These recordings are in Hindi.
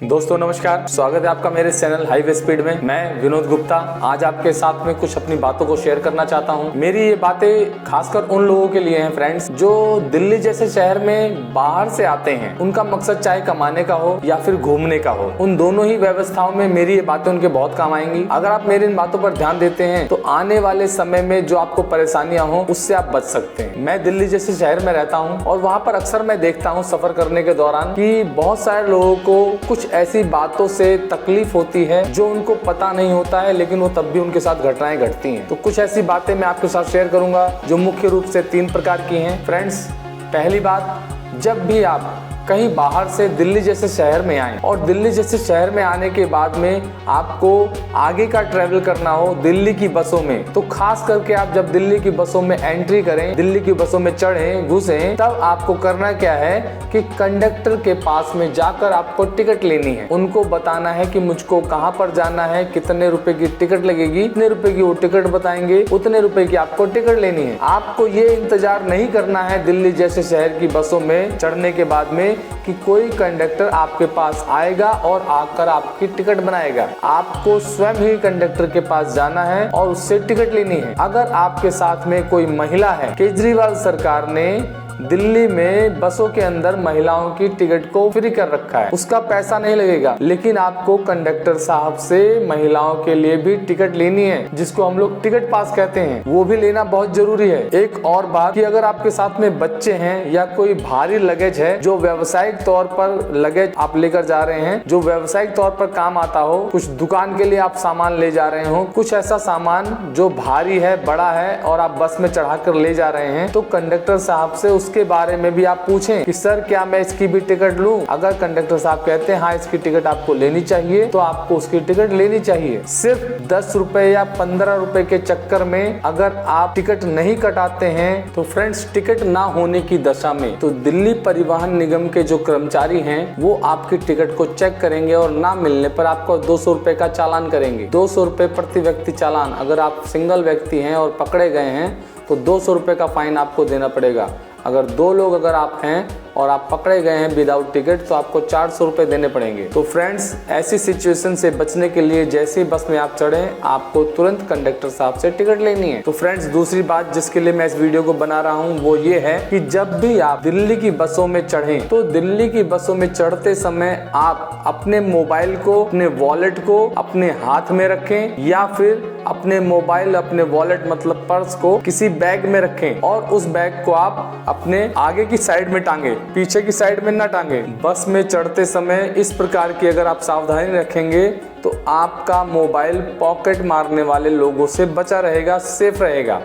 दोस्तों नमस्कार, स्वागत है आपका मेरे चैनल हाईवे स्पीड में। मैं विनोद गुप्ता आज आपके साथ में कुछ अपनी बातों को शेयर करना चाहता हूं। मेरी ये बातें खासकर उन लोगों के लिए हैं फ्रेंड्स, जो दिल्ली जैसे शहर में बाहर से आते हैं। उनका मकसद चाहे कमाने का हो या फिर घूमने का हो, उन दोनों ही व्यवस्थाओं में मेरी ये बातें उनके बहुत काम आएंगी। अगर आप मेरी इन बातों पर ध्यान देते हैं तो आने वाले समय में जो आपको परेशानियां हो उससे आप बच सकते हैं। मैं दिल्ली जैसे शहर में रहता हूँ और वहाँ पर अक्सर मैं देखता हूँ सफर करने के दौरान कि बहुत सारे लोगों को कुछ ऐसी बातों से तकलीफ होती है जो उनको पता नहीं होता है, लेकिन वो तब भी उनके साथ घटनाएं घटती हैं। तो कुछ ऐसी बातें मैं आपके साथ शेयर करूंगा जो मुख्य रूप से 3 प्रकार की हैं। फ्रेंड्स, पहली बात, जब भी आप कहीं बाहर से दिल्ली जैसे शहर में आए और दिल्ली जैसे शहर में आने के बाद में आपको आगे का ट्रैवल करना हो दिल्ली की बसों में, तो खास करके आप जब दिल्ली की बसों में एंट्री करें, दिल्ली की बसों में चढ़ें, घुसें, तब आपको करना क्या है कि कंडक्टर के पास में जाकर आपको टिकट लेनी है। उनको बताना है कि मुझको कहाँ पर जाना है, कितने रुपए की टिकट लगेगी, कितने रुपए की वो टिकट बताएंगे, उतने रुपए की आपको टिकट लेनी है। आपको ये इंतजार नहीं करना है दिल्ली जैसे शहर की बसों में चढ़ने के बाद में कि कोई कंडक्टर आपके पास आएगा और आकर आपकी टिकट बनाएगा। आपको स्वयं ही कंडक्टर के पास जाना है और उससे टिकट लेनी है। अगर आपके साथ में कोई महिला है, केजरीवाल सरकार ने दिल्ली में बसों के अंदर महिलाओं की टिकट को फ्री कर रखा है, उसका पैसा नहीं लगेगा, लेकिन आपको कंडक्टर साहब से महिलाओं के लिए भी टिकट लेनी है, जिसको हम लोग टिकट पास कहते हैं, वो भी लेना बहुत जरूरी है। एक और बात कि अगर आपके साथ में बच्चे हैं या कोई भारी लगेज है जो व्यावसायिक तौर पर लगेज आप लेकर जा रहे हैं, जो व्यावसायिक तौर पर काम आता हो, कुछ दुकान के लिए आप सामान ले जा रहे हो, कुछ ऐसा सामान जो भारी है, बड़ा है और आप बस में चढ़ा कर ले जा रहे हैं, तो कंडक्टर साहब से उसके बारे में भी आप पूछें कि सर क्या मैं इसकी भी टिकट लूं। अगर कंडक्टर साहब कहते हैं हाँ इसकी टिकट आपको लेनी चाहिए, तो आपको उसकी टिकट लेनी चाहिए। सिर्फ 10 रुपए या 15 रुपए के चक्कर में अगर आप टिकट नहीं कटाते हैं तो फ्रेंड्स, टिकट ना होने की दशा में तो दिल्ली परिवहन निगम के जो कर्मचारी हैं वो आपकी टिकट को चेक करेंगे और ना मिलने पर आपको 200 रुपए का चालान करेंगे। 200 रुपए प्रति व्यक्ति चालान। अगर आप सिंगल व्यक्ति हैं और पकड़े गए हैं तो 200 रुपए का फाइन आपको देना पड़ेगा। अगर 2 लोग अगर आप हैं और आप पकड़े गए हैं विदाउट टिकट तो आपको 400 रुपए देने पड़ेंगे। तो फ्रेंड्स, ऐसी सिचुएशन से बचने के लिए जैसे ही बस में आप चढ़ें, आपको तुरंत कंडक्टर साहब से टिकट लेनी है। तो फ्रेंड्स, दूसरी बात जिसके लिए मैं इस वीडियो को बना रहा हूँ वो ये है कि जब भी आप दिल्ली की बसों में चढ़ें तो दिल्ली की बसों में चढ़ते समय आप अपने मोबाइल को, अपने वॉलेट को अपने हाथ में रखें या फिर अपने मोबाइल, अपने वॉलेट मतलब पर्स को किसी बैग में रखें और उस बैग को आप अपने आगे की साइड में टांगे, पीछे की साइड में ना टांगे। बस में चढ़ते समय इस प्रकार की अगर आप सावधानी रखेंगे तो आपका मोबाइल पॉकेट मारने वाले लोगों से बचा रहेगा, सेफ रहेगा।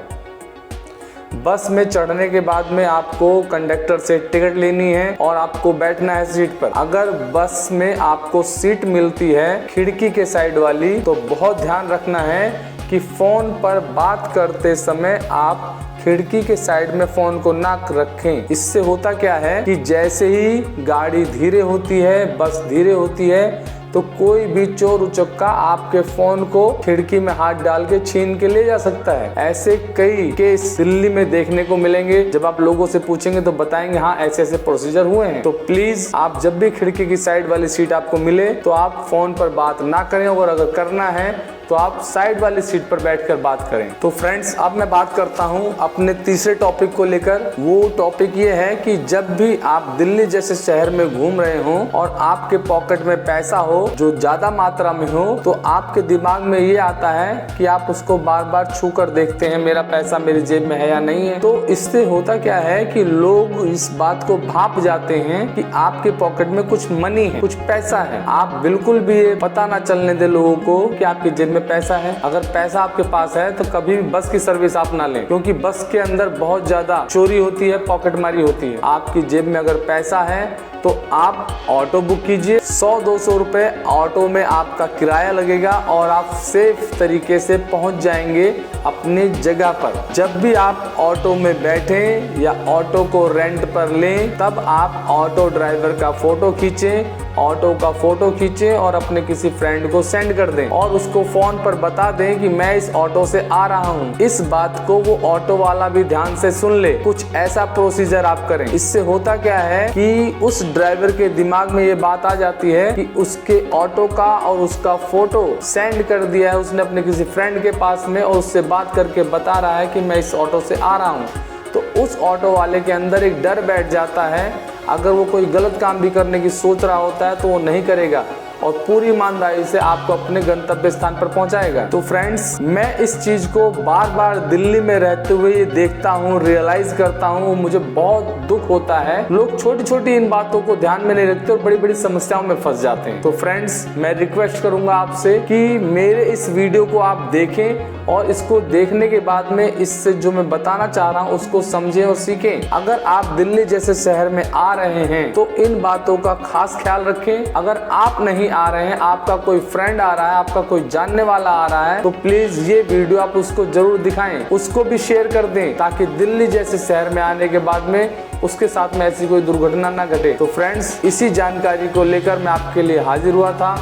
बस में चढ़ने के बाद में आपको कंडक्टर से टिकट लेनी है और आपको बैठना है सीट पर। अगर बस में आपको सीट मिलती है खिड़की के साइड वाली, तो बहुत ध्यान रखना है कि फोन पर बात करते समय आप खिड़की के साइड में फोन को ना रखें। इससे होता क्या है कि जैसे ही गाड़ी धीरे होती है, बस धीरे होती है, तो कोई भी चोर उचक्का आपके फोन को खिड़की में हाथ डाल के छीन के ले जा सकता है। ऐसे कई केस दिल्ली में देखने को मिलेंगे। जब आप लोगों से पूछेंगे तो बताएंगे हाँ ऐसे ऐसे प्रोसीजर हुए हैं। तो प्लीज आप जब भी खिड़की की साइड वाली सीट आपको मिले तो आप फोन पर बात ना करें, और अगर करना है तो आप साइड वाली सीट पर बैठकर बात करें। तो फ्रेंड्स, अब मैं बात करता हूं अपने तीसरे टॉपिक को लेकर। वो टॉपिक ये है कि जब भी आप दिल्ली जैसे शहर में घूम रहे हो और आपके पॉकेट में पैसा हो जो ज्यादा मात्रा में हो, तो आपके दिमाग में ये आता है कि आप उसको बार बार छू कर देखते हैं मेरा पैसा मेरी जेब में है या नहीं है। तो इससे होता क्या है कि लोग इस बात को भाप जाते हैं कि आपके पॉकेट में कुछ मनी है, कुछ पैसा है। आप बिल्कुल भी ये पता ना चलने दे लोगों को कि आपकी जेब में पैसा है। अगर पैसा आपके पास है तो कभी भी बस की सर्विस आप ना लें, क्योंकि बस के अंदर बहुत ज्यादा चोरी होती है, पॉकेटमारी होती है। आपकी जेब में अगर पैसा है तो आप ऑटो बुक कीजिए। 100-200 रुपए ऑटो में आपका किराया लगेगा और आप सेफ तरीके से पहुंच जाएंगे अपनी जगह पर। जब भी आप ऑटो में बैठें या ऑटो को रेंट पर लें, तब आप ऑटो ड्राइवर का फोटो खींचें ऑटो का फोटो खींचे और अपने किसी फ्रेंड को सेंड कर दें और उसको फोन पर बता दें कि मैं इस ऑटो से आ रहा हूँ। इस बात को वो ऑटो वाला भी ध्यान से सुन ले। कुछ ऐसा प्रोसीजर आप करें। इससे होता क्या है कि उस ड्राइवर के दिमाग में ये बात आ जाती है कि उसके ऑटो का और उसका फोटो सेंड कर दिया है उसने अपने किसी फ्रेंड के पास में और उससे बात करके बता रहा है कि मैं इस ऑटो से आ रहा हूँ। तो उस ऑटो वाले के अंदर एक डर बैठ जाता है। अगर वो कोई गलत काम भी करने की सोच रहा होता है तो वो नहीं करेगा और पूरी ईमानदारी से आपको अपने गंतव्य स्थान पर पहुंचाएगा। तो फ्रेंड्स, मैं इस चीज को बार बार दिल्ली में रहते हुए ये देखता हूँ, रियलाइज करता हूँ, मुझे बहुत दुख होता है। लोग छोटी छोटी इन बातों को ध्यान में नहीं रखते और बड़ी बड़ी समस्याओं में फंस जाते हैं। तो फ्रेंड्स, मैं रिक्वेस्ट करूंगा आपसे कि मेरे इस वीडियो को आप देखें और इसको देखने के बाद में इससे जो मैं बताना चाह रहा हूँ उसको समझें और सीखें। अगर आप दिल्ली जैसे शहर में आ रहे हैं तो इन बातों का खास ख्याल रखें। अगर आप नहीं आ रहे हैं, आपका कोई फ्रेंड आ रहा है, आपका कोई जानने वाला आ रहा है, तो प्लीज ये वीडियो आप उसको जरूर दिखाएं, उसको भी शेयर कर दें ताकि दिल्ली जैसे शहर में आने के बाद में उसके साथ में ऐसी कोई दुर्घटना ना घटे। तो फ्रेंड्स, इसी जानकारी को लेकर मैं आपके लिए हाजिर हुआ था।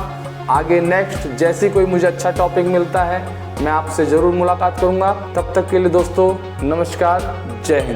आगे नेक्स्ट जैसी कोई मुझे अच्छा टॉपिक मिलता है मैं आपसे जरूर मुलाकात करूंगा। तब तक के लिए दोस्तों नमस्कार, जय हिंद।